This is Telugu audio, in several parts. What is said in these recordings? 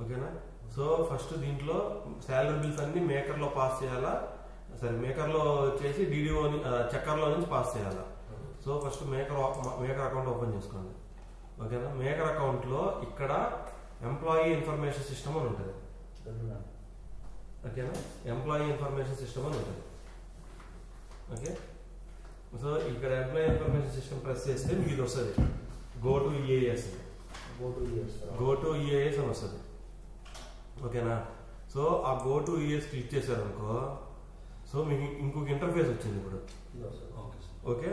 ఓకేనా. సో ఫస్ట్ దీంట్లో శాలరీ బిల్స్ అన్ని మేకర్లో పాస్ చేయాలా, సరే మేకర్లో చేసి డిడిఓ చక్కర్లో నుంచి పాస్ చేయాలా. So first maker account open చేసుకోండి. ఓకేనా. మేకర్ అకౌంట్లో ఇక్కడ ఎంప్లాయీ ఇన్ఫర్మేషన్ సిస్టమ్ అని ఉంటుంది. ఓకేనా. ఎంప్లాయీ ఇన్ఫర్మేషన్ సిస్టమ్ అని ఉంటుంది. ఓకే. సో ఇక్కడ ఎంప్లాయీ ఇన్ఫర్మేషన్ సిస్టమ్ ప్రెస్ చేస్తే మీకు ఇది వస్తుంది, గో టు ఈఏఎస్ అని వస్తుంది. ఓకేనా. సో ఆ గో టు ఈఏఎస్ క్లిక్ చేశారనుకో, సో మీకు ఇంకొక ఇంటర్ఫేస్ వచ్చింది ఇప్పుడు. ఓకే.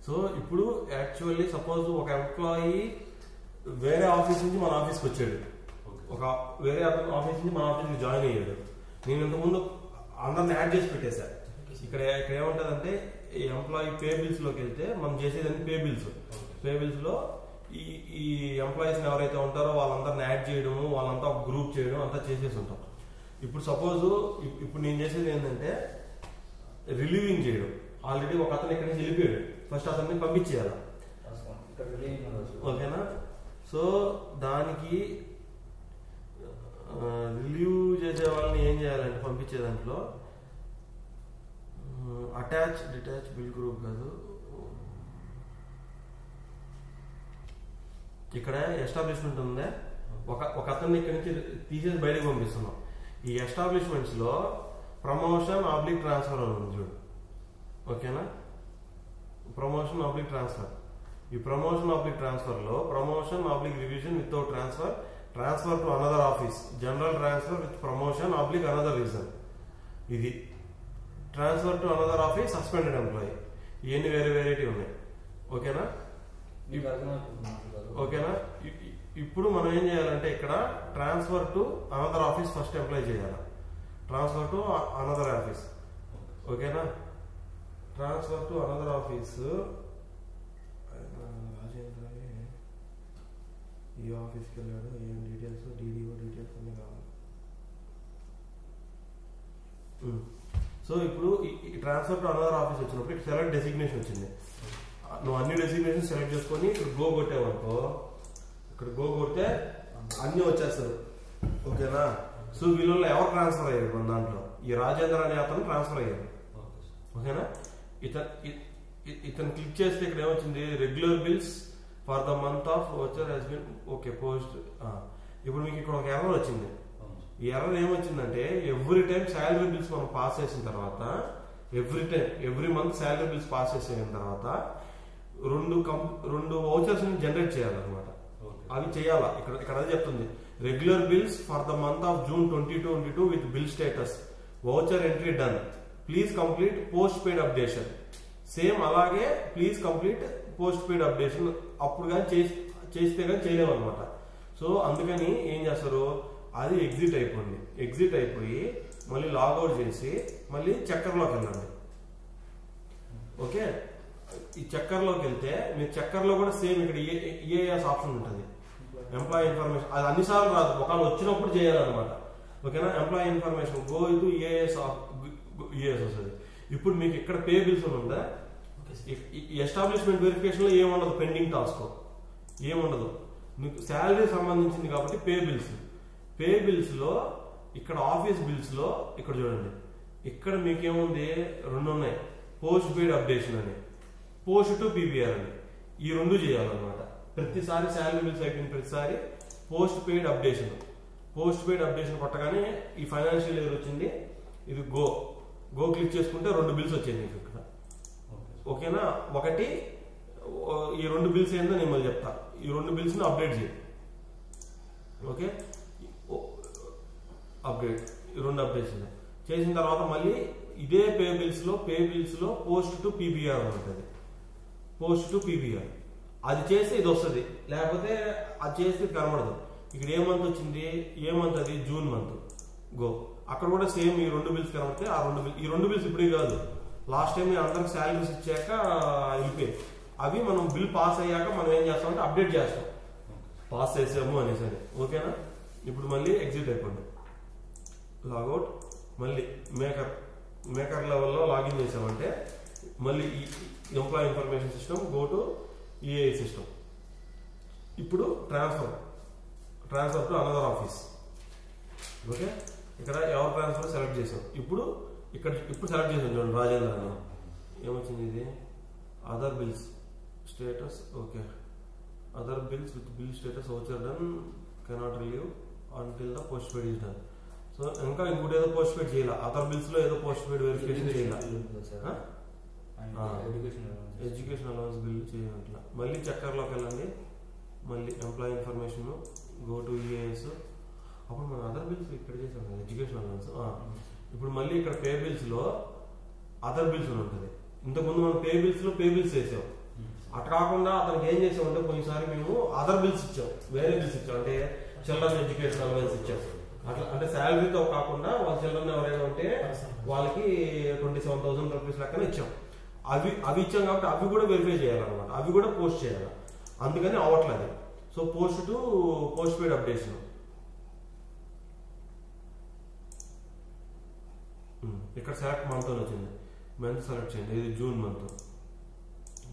సో ఇప్పుడు యాక్చువల్లీ సపోజ్ ఒక ఎంప్లాయీ వేరే ఆఫీస్ నుంచి మన ఆఫీస్కి వచ్చాడు, ఒక వేరే ఆఫీస్ నుంచి మన ఆఫీస్కి జాయిన్ అయ్యాడు. నేను ఇంతకుముందు అందరిని యాడ్ చేసి పెట్టేశా. ఇక్కడ ఏముంటుందంటే ఈ ఎంప్లాయీ పే బిల్స్ లోకి వెళ్తే మనం చేసేదని పే బిల్స్ లో ఈ ఎంప్లాయీస్ ఎవరైతే ఉంటారో వాళ్ళందరిని యాడ్ చేయడము, వాళ్ళంతా ఒక గ్రూప్ చేయడం అంతా చేసేసి ఉంటాం. ఇప్పుడు సపోజ్ ఇప్పుడు నేను చేసేది ఏంటంటే రిలీవింగ్ చేయడం. ఆల్రెడీ ఒక అతను ఇక్కడి నుంచి వెళ్ళిపోయాడు, ఫస్ట్ అతన్ని పంపించేయాలి. ఓకేనా. సో దానికి రిలీవ్ చేసే వాళ్ళని ఏం చేయాలంటే పంపించే దాంట్లో అటాచ్ డిటాచ్ బిల్ గ్రూప్ కాదు, ఇక్కడ ఎస్టాబ్లిష్మెంట్ ఉందే, ఒక అతన్ని ఇక్కడి నుంచి తీసేసి బయటకు పంపిస్తున్నాం. ఈ ఎస్టాబ్లిష్మెంట్స్ లో ప్రమోషన్ ఆబ్లిక్ ట్రాన్స్ఫర్ అని ఉంది చూడు. ఓకేనా. Promotion oblique transfer. ఈ ప్రమోషన్ ఆబ్లిక్ ట్రాన్స్ఫర్ లో promotion oblique revision without transfer to another office, general transfer with promotion oblique another reason, ఇది transfer to another office, suspended employee, ఇవన్నీ వేరే వెరైటీ ఉన్నాయి. ఓకేనా. ఓకేనా. ఇప్పుడు మనం ఏం చేయాలంటే ఇక్కడ transfer to another office first apply చేయాలి. Transfer to another office. ఓకేనా. Transfer to another office Rajendra ఈ ఆఫీస్కి వెళ్ళాడు, ఏం డీటెయిల్స్ డిడిఓ డీటెయిల్స్ అన్నీ కావాలి. సో ఇప్పుడు ఈ ట్రాన్స్ఫర్ టు అనదర్ ఆఫీస్ వచ్చినప్పుడు ఇక్కడ సెలెక్ట్ డెసిగ్నేషన్ వచ్చింది. నువ్వు అన్ని డెసిగ్నేషన్ సెలెక్ట్ చేసుకొని ఇక్కడ గో కొట్టావనుకో, ఇక్కడ గో కొడితే అన్ని వచ్చేస్తారు. ఓకేనా. సో వీళ్ళలో ఎవరు ట్రాన్స్ఫర్ అయ్యాడు మన దాంట్లో, ఈ రాజేంద్ర అనే అతను ట్రాన్స్ఫర్ అయ్యాడు. ఓకేనా. ఇతను క్లిక్ చేస్తే ఇక్కడ ఏమొచ్చింది, regular bills for the month of voucher has been okay post. ఇప్పుడు మీకు ఇక్కడ ఒక ఎర్రర్ వచ్చింది. ఈ ఎర్రర్ ఏమొచ్చిందంటే ఎవ్రీ టైం శాలరీ బిల్స్ మనం పాస్ చేసిన తర్వాత, every month salary bills pass చేసిన తర్వాత రెండు వౌచర్స్ జనరేట్ చేయాలన్నమాట. అవి చేయాలా. ఇక్కడ అదే చెప్తుంది, regular bills for the month of June 2022 with bill status, voucher entry done, please complete post paid updation. Same అలాగే please complete post paid updation. అప్పుడు కానీ చేస్తే కానీ చేయలేము అనమాట. సో అందుకని ఏం చేస్తారు, అది ఎగ్జిట్ అయిపోయింది. ఎగ్జిట్ అయిపోయి మళ్ళీ లాగౌట్ చేసి మళ్ళీ చక్కర్లోకి వెళ్ళండి. ఓకే. ఈ చక్కర్లోకి వెళ్తే మీరు చక్కర్లో కూడా సేమ్ ఇక్కడ ఈఏఎస్ ఆప్షన్ ఉంటుంది, ఎంప్లాయీ ఇన్ఫర్మేషన్. అది అన్నిసార్లు రాదు, ఒకవేళ వచ్చినప్పుడు చేయాలన్నమాట. ఓకేనా. ఎంప్లాయీ ఇన్ఫర్మేషన్ గో ఇటు ఈఏఎస్ వస్తుంది. ఇప్పుడు మీకు ఇక్కడ పే బిల్స్ ఉందా, ఎస్టాబ్లిష్మెంట్ వెరిఫికేషన్ లో ఏముండదు, పెండింగ్ టాస్క్ ఏముండదు, మీకు శాలరీ సంబంధించింది కాబట్టి పే బిల్స్ లో ఇక్కడ ఆఫీస్ బిల్స్ లో ఇక్కడ చూడండి, ఇక్కడ మీకేముంది, రెండు ఉన్నాయి, పోస్ట్ పెయిడ్ అప్డేషన్ అని, పోస్ట్ టు పీపీఆర్ అని. ఈ రెండు చేయాలన్నమాట. ప్రతిసారి శాలరీ బిల్స్ అయిపోయిన ప్రతిసారి పోస్ట్ పెయిడ్ అప్డేషన్ కొట్టగానే ఈ ఫైనాన్షియల్ ఇయర్ వచ్చింది, ఇది గో క్లిక్ చేసుకుంటే రెండు బిల్స్ వచ్చాయి మీకు ఇక్కడ. ఓకేనా. ఒకటి ఈ రెండు బిల్స్ ఏందో నేను మళ్ళీ చెప్తా. ఈ రెండు బిల్స్ ని అప్డేట్ చేయి. ఓకే. ఈ రెండు అప్డేట్స్ చేసిన తర్వాత మళ్ళీ ఇదే పే బిల్స్ లో పోస్ట్ టు పీపీఆర్ ఉంటుంది. పోస్ట్ టు పీపీఆర్ అది చేస్తే ఇది వస్తుంది, లేకపోతే అది చేస్తే కనబడదు. ఇక్కడ ఏ మంత్ వచ్చింది, ఏ మంత్ అది జూన్ మంత్, గో. అక్కడ కూడా సేమ్ ఈ రెండు బిల్స్ కనబడితే ఈ రెండు బిల్స్ ఇప్పుడే కాదు, లాస్ట్ టైం అందరికి శాలరీస్ ఇచ్చాక వెళ్ళిపోయాయి. అవి మనం బిల్ పాస్ అయ్యాక మనం ఏం చేస్తామంటే అప్డేట్ చేస్తాం, పాస్ చేసాము అనేసి. ఓకేనా. ఇప్పుడు మళ్ళీ ఎగ్జిట్ అయిపోండి, లాగౌట్, మళ్ళీ మేకర్ లెవెల్లో లాగిన్ చేసామంటే మళ్ళీ ఈ employee information system go to EAI system. ఇప్పుడు transfer to another office. Okay, ఇక్కడ ఎవరు ట్రాన్స్ఫర్ సెలెక్ట్ చేసాం. ఇప్పుడు సెలెక్ట్ చేసాం చూడండి, రాజేంద్ర అని ఏమొచ్చింది, ఇది other bills status. Okay, other bills with bill status voucher done cannot relieve until the post paid is done. So ఇంకా ఇంకోటి ఏదో పోస్ట్ పెయిడ్ చేయాలి, అదర్ బిల్స్ లో ఏదో పోస్ట్ పెయిడ్ వెరిఫికేషన్ చేయాలి. ఎడ్యుకేషన్ అలవెన్స్ బిల్ చేయాలి. మళ్ళీ చక్కర్లోకి వెళ్ళండి, మళ్ళీ employee information go to EAS. అప్పుడు మనం అదర్ బిల్స్ ఇక్కడ చేసాం కదా ఎడ్యుకేషన్ అలవెన్స్. ఇప్పుడు మళ్ళీ ఇక్కడ పే బిల్స్ లో అదర్ బిల్స్ అని ఉంటుంది. ఇంతకుముందు మనం పే బిల్స్ చేసాం. అట్లా కాకుండా అతనికి ఏం చేసామంటే పోయినసారి మేము అదర్ బిల్స్ ఇచ్చాం, వేరే బిల్స్ ఇచ్చాం. అంటే చిల్డ్రన్ ఎడ్యుకేషన్ అలవెన్స్ ఇచ్చాం. అట్లా అంటే శాలరీతో కాకుండా వాళ్ళ చిల్డ్రన్ ఎవరైనా ఉంటే వాళ్ళకి 27,000 రూపీస్ లెక్కన ఇచ్చాం. అవి ఇచ్చాం కాబట్టి అవి కూడా వెరిఫై చేయాలన్నమాట, అవి కూడా పోస్ట్ చేయాలి. అందుకని అవ్వట్లేదు. So post to post paid updation. ఇక్కడ సెలెక్ట్ మంత్ అని వచ్చింది, మంత్ సెలెక్ట్ చేయండి. ఇది జూన్ మంత్.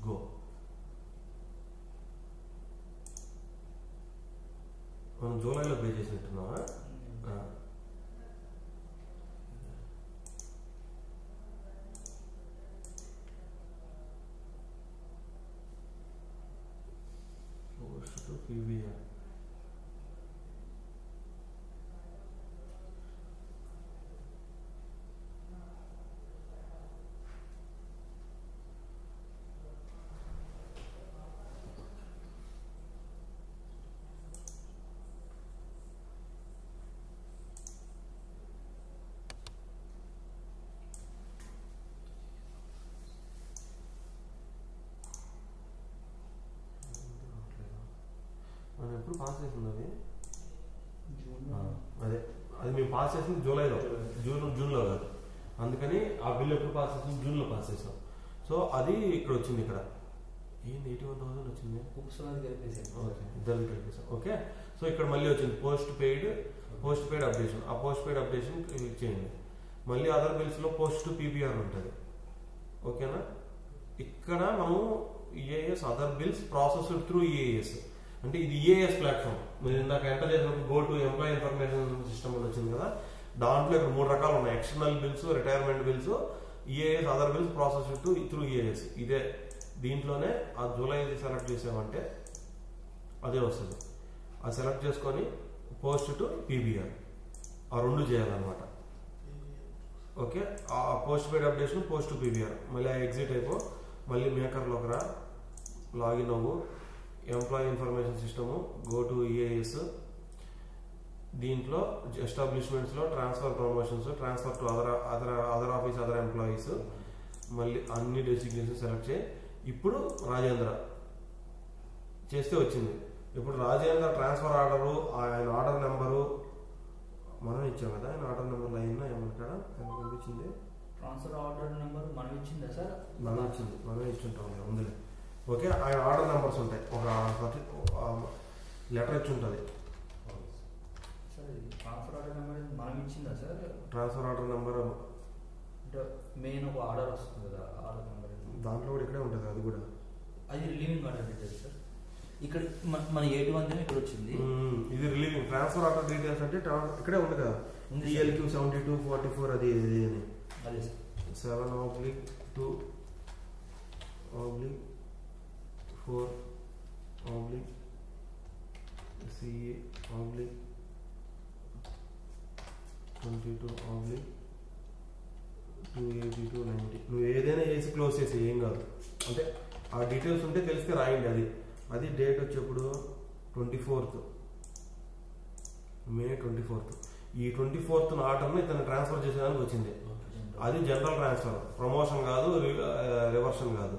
గో. మనం జూలైలో పే చేసినట్టున్నావా? Post to PVR. మనం ఎప్పుడు పాస్ చేసింది అది మేము పాస్ చేసింది జూలైలో, జూన్లో కాదు. అందుకని ఆ బిల్ ఎప్పుడు పాస్ చేసింది, జూన్లో పాస్ చేసాం. సో అది ఇక్కడ వచ్చింది. ఇక్కడ ఏంది 81,000 వచ్చింది, ఓకే ఇద్దరు కలిపేసాం. ఓకే, సో ఇక్కడ మళ్ళీ వచ్చింది పోస్ట్ పెయిడ్ అప్డేషన్. ఆ పోస్ట్ పెయిడ్ అప్డేషన్ క్లిక్ చేయండి. మళ్ళీ అదర్ బిల్స్ లో పోస్ట్ టు పీపీఆర్ ఉంటుంది. ఓకేనా, ఇక్కడ మనం EAS other bills processed through EAS అంటే ఇది ఈఏఎస్ ప్లాట్ఫామ్. మీరు ఇందాక ఎంటర్ చేసినప్పుడు go to employee information system అని వచ్చింది కదా, దాంట్లో ఇక్కడ 3 రకాలు ఉన్నాయి, external bills, retirement bills, EAS other bills processed through EAS. ఇదే దీంట్లోనే ఆ జూలై సెలెక్ట్ చేసామంటే అదే వస్తుంది. అది సెలెక్ట్ చేసుకొని పోస్ట్ టు పీబీఆర్ ఆ రెండు చేయాలన్నమాట. ఓకే, ఆ post paid updation post to PBR. మళ్ళీ ఎగ్జిట్ అయిపో, మళ్ళీ మేకర్లోకి రా, లాగిన్ అవ్వు, employee information system go to EAS. దీంట్లో ఎస్టాబ్లిష్మెంట్స్ లో transfer promotions, transfer to other office other employees, మళ్ళీ అన్ని డెసిగ్నేషన్ సెలెక్ట్ చేయి. ఇప్పుడు రాజేంద్ర చేస్తే వచ్చింది. ఇప్పుడు రాజేంద్ర ట్రాన్స్ఫర్ ఆర్డరు, ఆయన ఆర్డర్ నెంబరు మనం ఇచ్చాం కదా, ఆయన ఆర్డర్ నెంబర్ లైన్ ఏమంటాడా కనిపించింది. ట్రాన్స్ఫర్ ఆర్డర్ నెంబర్ మనం ఇచ్చిందా సార్? మనం ఇచ్చింది, మనమే ఇచ్చుంటాం ఉందిలే. ఓకే, ఆయన ఆర్డర్ నెంబర్స్ ఉంటాయి, ఒక లెటర్ ఇచ్చి ఉంటుంది. ట్రాన్స్ఫర్ ఆర్డర్ నెంబర్ మనం ఇచ్చిందా సార్? ట్రాన్స్ఫర్ ఆర్డర్ నెంబర్ అంటే మెయిన్ ఒక ఆర్డర్ వస్తుంది కదా, ఆర్డర్ నెంబర్ దాంట్లో కూడా ఇక్కడే ఉంటుంది. అది కూడా అది రిలీవింగ్ ఆర్డర్ డీటెయిల్స్ సార్. ఇక్కడ మన 81 ఇక్కడ వచ్చింది. ఇది రిలీవింగ్. ట్రాన్స్ఫర్ ఆర్డర్ డీటెయిల్స్ అంటే ఇక్కడే ఉంది కదా, DLQ 7244 అది అని. అదే సార్ 7/4/CA/22/28290. నువ్వు ఏదైనా వేసి క్లోజ్ చేసి ఏం కాదు, అంటే ఆ డీటెయిల్స్ ఉంటే తెలిస్తే రాయండి. అది డేట్ వచ్చేప్పుడు 24th మే 24th. ఈ 24th ఆర్డర్ని ఇతను ట్రాన్స్ఫర్ చేసేదానికి వచ్చింది. అది జనరల్ ట్రాన్స్ఫర్, ప్రమోషన్ కాదు, రివర్షన్ కాదు.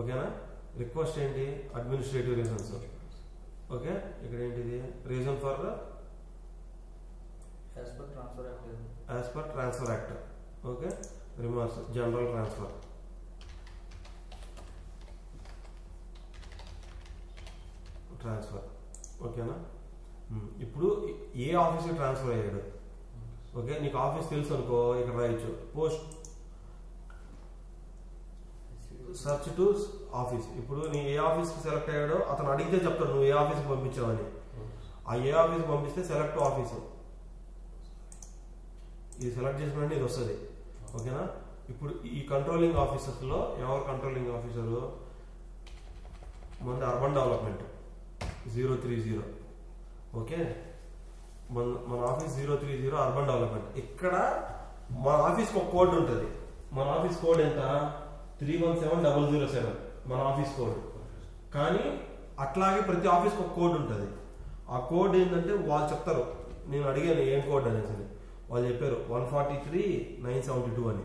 ఓకేనా, రిక్వెస్ట్ ఏంటి, అడ్మినిస్ట్రేటివ్ రీజన్స్. ఓకే, ఇక్కడ ఏంటిది reason for as per transfer act. Okay, remarks general transfer. ఓకేనా, ఇప్పుడు ఏ ఆఫీస్కి ట్రాన్స్ఫర్ అయ్యాడు. ఓకే, నీకు ఆఫీస్ తెలుసు అనుకో, ఇక్కడ రాయొచ్చు సర్చ్ టు ఆఫీస్. ఇప్పుడు నీ ఏ ఆఫీస్కి సెలెక్ట్ అయ్యాడో అతను అడిగితే చెప్తాడు నువ్వు ఏ ఆఫీస్కి పంపించావని. ఆ ఏ ఆఫీస్కి పంపిస్తే సెలెక్ట్ ఆఫీసు, ఇది సెలెక్ట్ చేసిన ఇది వస్తుంది. ఓకేనా. ఇప్పుడు ఈ కంట్రోలింగ్ ఆఫీసర్స్లో ఎవరు కంట్రోలింగ్ ఆఫీసరు? మన అర్బన్ డెవలప్మెంట్ 030. ఓకే, మన ఆఫీస్ 030 అర్బన్ డెవలప్మెంట్. ఇక్కడ మన ఆఫీస్కి ఒక కోడ్ ఉంటుంది. మన ఆఫీస్ కోడ్ ఎంత? 317007 మన ఆఫీస్ కోడ్. కానీ అట్లాగే ప్రతి ఆఫీస్కి ఒక కోడ్ ఉంటుంది. ఆ కోడ్ ఏంటంటే వాళ్ళు చెప్తారు, నేను అడిగాను ఏం కోడ్ అనేసి, వాళ్ళు చెప్పారు 143,972 అని.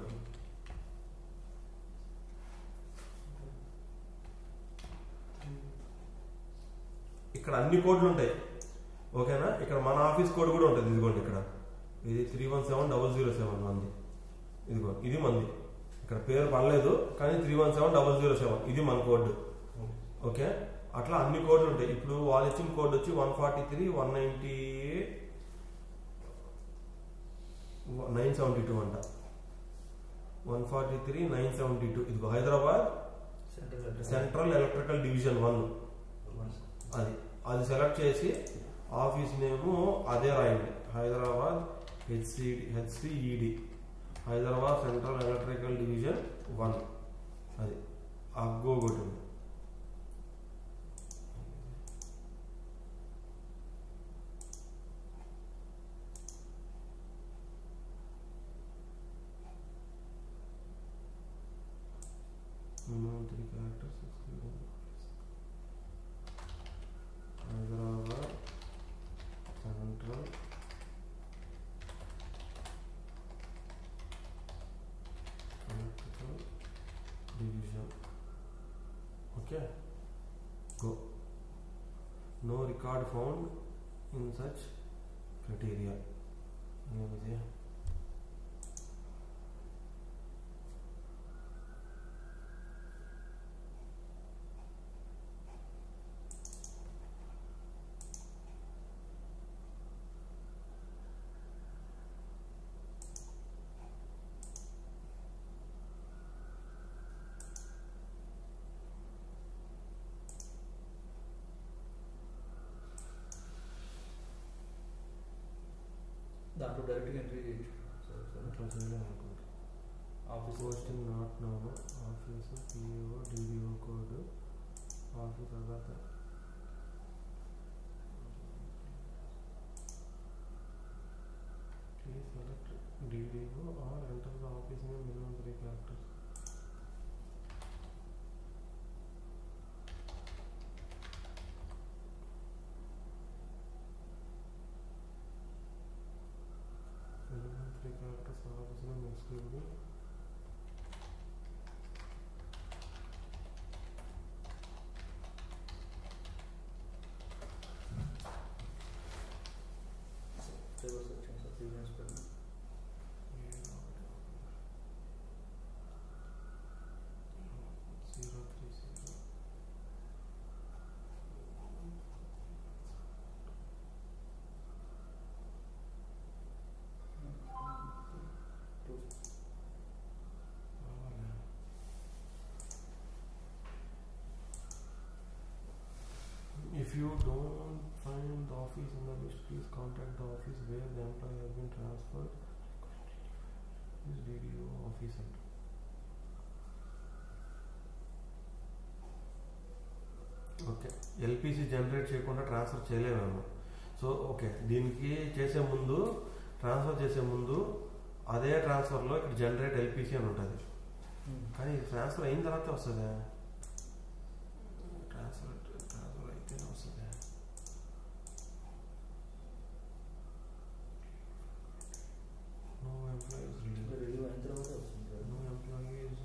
ఇక్కడ అన్ని కోడ్లు ఉంటాయి. ఓకేనా. ఇక్కడ మన ఆఫీస్ కోడ్ కూడా ఉంటుంది. ఇదిగోండి ఇక్కడ ఇది 317007 మంది. ఇదిగో ఇది మంది. ఇక్కడ పేరు పడలేదు కానీ 317007 ఇది మన కోడ్. ఓకే, అట్లా అన్ని కోడ్లు ఉంటాయి. ఇప్పుడు వాళ్ళు ఇచ్చిన కోడ్ వచ్చి 143,972 అంట. 143,972. ఇదిగో హైదరాబాద్ సెంట్రల్ ఎలక్ట్రికల్ డివిజన్ 1. అది సెలెక్ట్ చేసి ఆఫీస్ నేము అదే రాయండి, Hyderabad HCED Hyderabad central electrical division 1. అది అగ్గో కొట్టింది. minimum 3 characters excluding Hyderabad Central Electrical Division. Okay, go. No record found in such criteria. దాంట్లో డైరెక్ట్గా ఎంట్రీ చేయొచ్చు. Office posting not no, office PO DDO code, office other please select DDO or enter the office name minimum 3 characters. Minimum 3 characters office name excluding If you don't find the office in the list, please contact the office where the employee has been transferred. This DDO officer. Okay, LPC generate చేయకుండా ట్రాన్స్ఫర్ చేయలేమేమో. సో ఓకే, దీనికి ట్రాన్స్ఫర్ చేసే ముందు అదే ట్రాన్స్ఫర్లో ఇక్కడ జనరేట్ ఎల్పిసి అని ఉంటుంది. కానీ ఇది ట్రాన్స్ఫర్ అయిన తర్వాత వస్తుంది. ట్రాన్స్ఫర్ అయితేనే వస్తుంది. నో ఎంప్లాయీస్ రిలీవ్ అయిన తర్వాత వస్తుంది. నో ఎంప్లాయీస్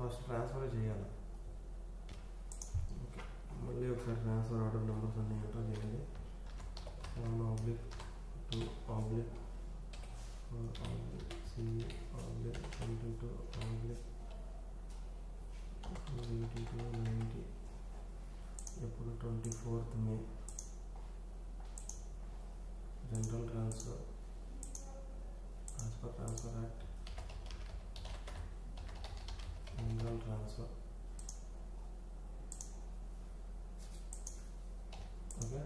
ఫస్ట్ ట్రాన్స్ఫర్ చేయాలి. ఓకే, మళ్ళీ ఒకసారి ట్రాన్స్ఫర్ ఆర్డర్ నెంబర్స్ అన్నీ ఎంటర్ చేయాలి. 1/4/C/22/282/90 ఎప్పుడు 24th May general transfer as per transfer act, general transfer. Okay,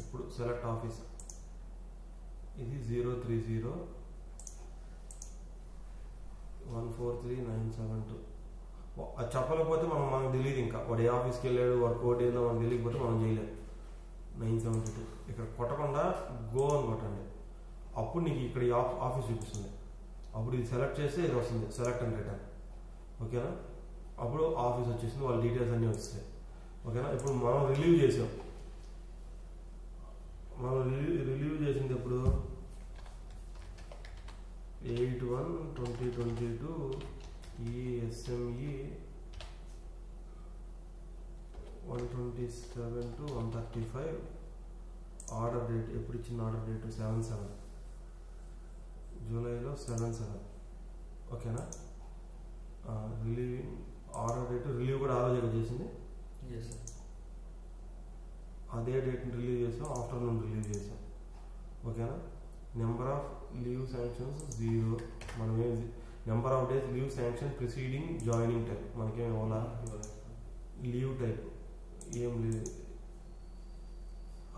ఇప్పుడు సెలెక్ట్ ఆఫీస్, ఇది 030143972. అది చెప్పలేకపోతే మనకు తెలియదు, ఇంకా వాడు ఏ ఆఫీస్కి వెళ్ళాడు, వాడు కోడ్ ఏందో మనకు తెలియకపోతే మనం చేయలేం. 972 ఇక్కడ కొట్టకుండా గో అని కొట్టండి, అప్పుడు నీకు ఇక్కడ ఈ ఆఫీస్ చూపిస్తుంది. అప్పుడు ఇది సెలెక్ట్ చేస్తే ఇది వస్తుంది, సెలెక్ట్ అండ్ రిటర్న్. ఓకేనా, అప్పుడు ఆఫీస్ వచ్చేసింది, వాళ్ళ డీటెయిల్స్ అన్నీ వస్తాయి. ఓకేనా, ఇప్పుడు మనం రిలీవ్ చేసాం. మనం రిలీవ్ చేసింది ఎప్పుడు 8/1/2022 ESME 127 to 135. ఆర్డర్ డేట్ ఎప్పుడు ఇచ్చిన ఆర్డర్ డేట్ 7/7 జూలైలో 7/7. ఓకేనా, రిలీవింగ్ ఆర్డర్ డేట్ రిలీవ్ కూడా ఆ రోజు చేసింది. అదే డేట్ని రిలీవ్ చేసాం, ఆఫ్టర్నూన్ రిలీవ్ చేసాం. ఓకేనా, నెంబర్ ఆఫ్ లీవ్ శాంక్షన్స్ 0. మనం number of days leave sanction preceding joining type మనకేం ఇవ్వాలా, లీవ్ టైప్ ఏం లేదు,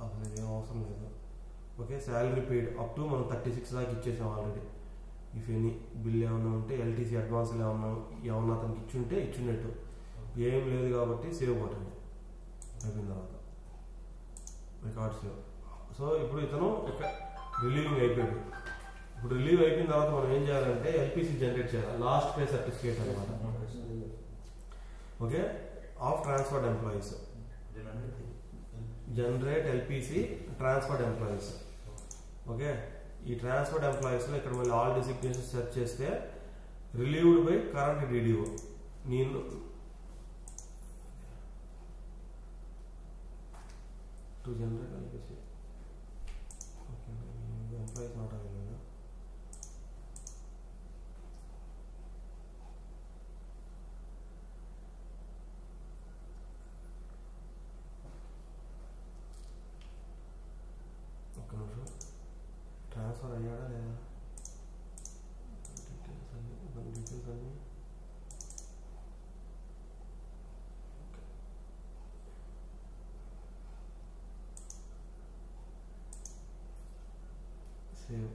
అసలు ఏం అవసరం లేదు. Okay, salary paid up to మనం 36 దాకా ఇచ్చేసాం ఆల్రెడీ. ఇఫ్ ఎనీ బిల్ ఏమన్నా ఉంటే ఎల్టీసీ అడ్వాన్స్లు ఏమన్నా అతనికి ఇచ్చుంటే ఇచ్చినట్టు, ఏం లేదు కాబట్టి సేవ్ కొట్టండి. అయిపోయిన తర్వాత రికార్డ్ సేవ్. సో ఇప్పుడు ఇతను రిలీవింగ్ అయిపోయాడు. ఇప్పుడు రిలీవ్ అయిపోయిన తర్వాత మనం ఏం చేయాలంటే ఎల్పిసి జనరేట్ చేయాలి, లాస్ట్ పే సర్టిఫికేట్ అనమాట. Okay, of transferred employees, generate LPC transferred employees. Okay, ఈ ట్రాన్స్ఫర్డ్ ఎంప్లాయీస్లో ఇక్కడ మళ్ళీ ఆల్ డిసిగ్నేషన్స్ సెర్చ్ చేస్తే రిలీవ్డ్ బై కరెంట్ డిడిఓ. నేను to generate LPC. Okay, employees not available. ఒక్క నిమిషం, ట్రాన్స్ఫర్ అయ్యాడా లేదా డీటెయిల్స్ అన్నీ సేవ్.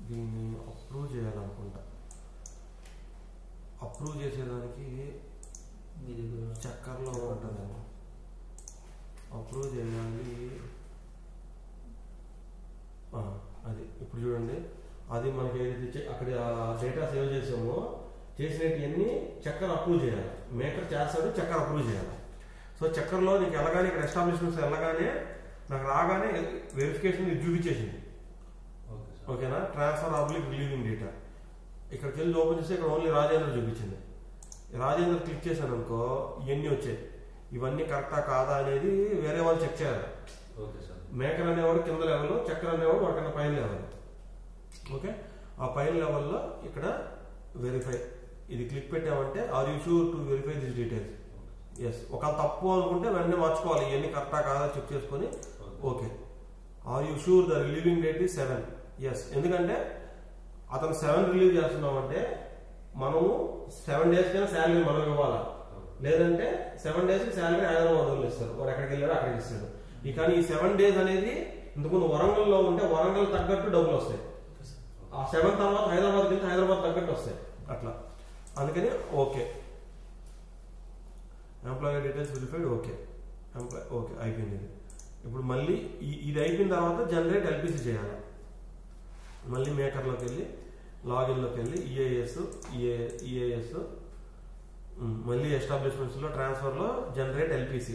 దీన్ని అప్రూవ్ చేయాలనుకుంటా. అప్రూవ్ చేసేదానికి చక్కర్లో ఉంటుంది, అప్రూవ్ చేయాలి. అది ఇప్పుడు చూడండి, అది మనకి ఏదైతే అక్కడ డేటా సేవ్ చేసామో చేసినవన్నీ చక్కర్ అప్రూవ్ చేయాలి. మేకర్ చేస్తాడు, చక్కర్ అప్రూవ్ చేయాలి. సో చక్కర్లో నీకు వెళ్ళగానే ఇక్కడ ఎస్టాబ్లిష్మెంట్స్ వెళ్ళగానే నాకు రాగానే వెరిఫికేషన్ ఇది చూపించేసింది. ఓకేనా, ట్రాన్స్ఫర్ ఆబ్లిక్ రిలీవింగ్ డేటా. ఇక్కడికి వెళ్ళి ఓపెన్ చేస్తే ఇక్కడ ఓన్లీ రాజేంద్ర చూపించింది. రాజేంద్ర క్లిక్ చేశాను అనుకో, ఇవన్నీ వచ్చాయి. ఇవన్నీ కరెక్టా కాదా అనేది వేరే వాళ్ళు చెక్ చేయాలి. మేకర్ అనేవాడు కింద లెవెల్లో, చక్కర్ అనేవాడు వాడికన్నా పైన లెవెల్. ఓకే, ఆ పైన లెవెల్లో ఇక్కడ వెరిఫై ఇది క్లిక్ పెట్టామంటే are you sure to verify this details. Yes, ఒకవేళ తప్పు అనుకుంటే వెంటనే మార్చుకోవాలి, ఇవన్నీ కరెక్టా కాదా చెక్ చేసుకొని. Okay, are you sure the relieving date is 7. Yes, ఎందుకంటే అతను 7 రిలీవ్ చేస్తున్నామంటే మనము 7 days కైనా శాలరీ మనం ఇవ్వాలా, లేదంటే 7 daysకి శాలరీ హైదరాబాద్ వాళ్ళు ఇస్తారు, వాడు ఎక్కడికి వెళ్ళాడో అక్కడికి ఇస్తాడు. కానీ ఈ 7 days అనేది ఇంతకుముందు వరంగల్లో ఉంటే వరంగల్ తగ్గట్టు డబ్బులు వస్తాయి, ఆ 7 తర్వాత హైదరాబాద్కి వెళ్తే హైదరాబాద్ తగ్గట్టు వస్తాయి అట్లా. అందుకని okay, employee details verified. Okay, okay అయిపోయింది. ఇప్పుడు మళ్ళీ ఇది అయిపోయిన తర్వాత జనరేట్ ఎల్పిసి చేయాలి. మళ్ళీ మేకర్లోకి వెళ్ళి లాగిన్లోకి వెళ్ళి ఈఏఎస్ మళ్ళీ ఎస్టాబ్లిష్మెంట్స్లో ట్రాన్స్ఫర్లో జనరేట్ ఎల్పిసి.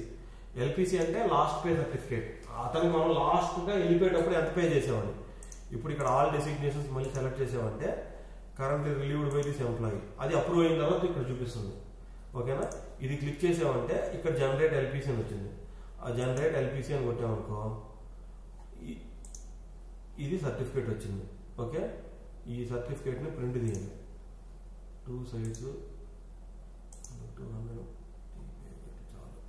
ఎల్పిసి అంటే లాస్ట్ పే సర్టిఫికేట్. అతనికి మనం లాస్ట్గా వెళ్ళిపోయేటప్పుడు ఎంత పే చేసామని. ఇప్పుడు ఇక్కడ ఆల్ డెసిగ్నేషన్స్ మళ్ళీ సెలెక్ట్ చేసామంటే currently relieved by this employee, అది అప్రూవ్ అయిన తర్వాత ఇక్కడ చూపిస్తుంది. ఓకేనా, ఇది క్లిక్ చేసామంటే ఇక్కడ జనరేట్ ఎల్పిసి అని వచ్చింది. ఆ జనరేట్ ఎల్పిసి అని కొట్టామనుకో ఇది సర్టిఫికేట్ వచ్చింది. ఓకే, ఈ సర్టిఫికేట్ని ప్రింట్ తీయండి, 2 sides 200 చాలు.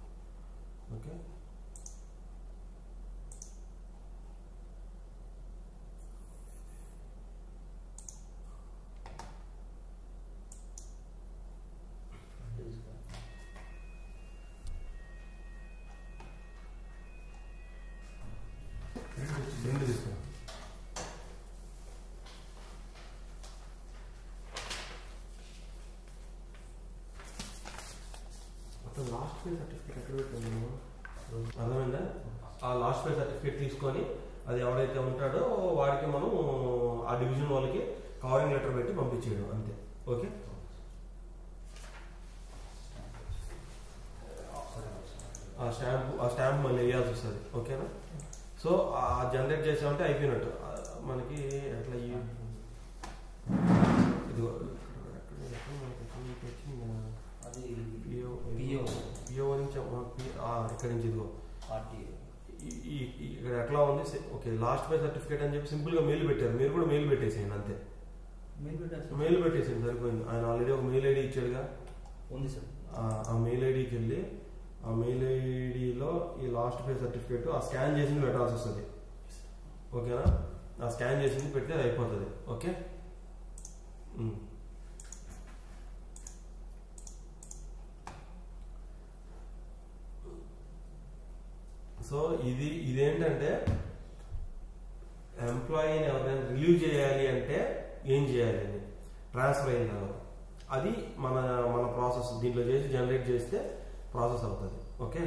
ఓకే, లాస్ట్ పే సర్టిఫికేట్ ఎక్కడ పెట్టాము అర్థమైందా? ఆ లాస్ట్ పే సర్టిఫికేట్ తీసుకొని అది ఎవరైతే ఉంటాడో వాడికి మనం ఆ డివిజన్ వాళ్ళకి కవరింగ్ లెటర్ పెట్టి పంపించేయడం అంతే. ఓకే, ఆ స్టాంప్ మళ్ళీ వేయాల్సి వస్తుంది. ఓకేనా? సో ఆ జనరేట్ చేసామంటే అయిపోయినట్టు మనకి. ఎట్లా ఇదిగో ఇక్కడ నుంచి ఇదిగో ఇక్కడ ఎట్లా ఉంది. ఓకే, లాస్ట్ పే సర్టిఫికేట్ అని చెప్పి సింపుల్ గా మెయిల్ పెట్టారు. మీరు కూడా మెయిల్ పెట్టేసేయండి అంతే. మెయిల్ పెట్టేసేయండి సరిపోయింది. ఆయన ఆల్రెడీ ఒక మెయిల్ ఐడి ఇచ్చాడుగా ఉంది సార్. ఆ మెయిల్ ఐడికి వెళ్ళి ఆ మెయిల్ ఐడిలో ఈ లాస్ట్ పే సర్టిఫికేట్ ఆ స్కాన్ చేసింది పెట్టాల్సి వస్తుంది. ఓకేనా? ఆ స్కాన్ చేసింది పెడితే అది అయిపోతుంది. ఓకే, సో ఇదేంటంటే ఎంప్లాయీని ఎవరైనా రిలీవ్ చేయాలి అంటే ఏం చేయాలి అని ట్రాన్స్ఫర్ అయిన తర్వాత అది మన ప్రాసెస్ దీంట్లో చేసి జనరేట్ చేస్తే ప్రాసెస్ అవుతుంది. ఓకే.